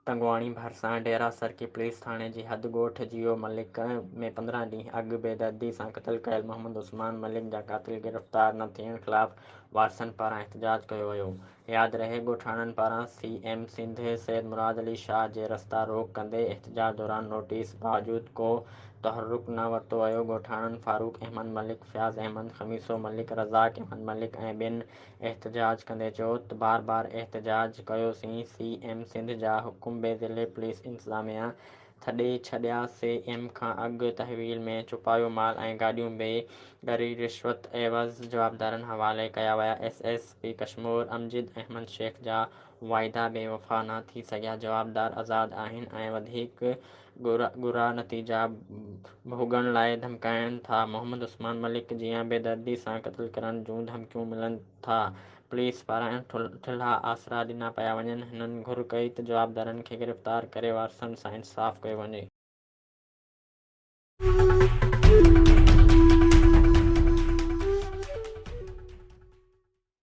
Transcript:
तंगवाणी भरिसां डेरा सरकी पुलिस थाणे जी हद ॻोठ जियो मलिक में 15 ॾींहं अॻु बेदर्दी सां क़त्ल कयल मोहम्मद उस्मान मलिक जा क़ातिल गिरफ़्तार न थियण ख़िलाफ़ वारसनि पारां एहतजाज कयो वियो। यादि रहे ॻोठाणनि पारां CM सिंध सैद मुराद अली शाह जे रस्ता रोक कंदे एहतजाज दौरान नोटिस बावजूदि को तहरुक न वरितो वियो। ॻोठाणनि फारूक अहमद मलिक, फयाज़ अहमद, खमीसो मलिक, रज़ाक अहमद मलिक ऐं ॿियनि एहतजाज कंदे चयो त बार एहतजाज कयोसीं। CM सिंध जा हुकुम बे ज़िले पुलिस इंतज़ामिया थॾे छॾिया। CM खां अॻु तहवील में छुपायो माल ऐं गाॾियूं बेगरी रिश्वत एवज़ जवाबदारनि हवाले कया विया। SSP कश्मीर अमजिद अहमद शेख जा वाइदा बेवफ़ा न थी सघिया। जवाबदार आज़ाद आहिनि ऐं वधीक ॻुरा नतीजा भोगण लाइ धमकाइनि था। मोहम्मद उस्मान मलिक जीअं बेदर्दी सां क़त्ल करण जूं धमकियूं मिलनि था। पुलिस पारां ठुल्हा आसरा ॾिना पिया वञनि। हिननि घुर कई त जवाबदारनि खे गिरफ़्तार करे वारसनि सां इंसाफ़ कयो वञे।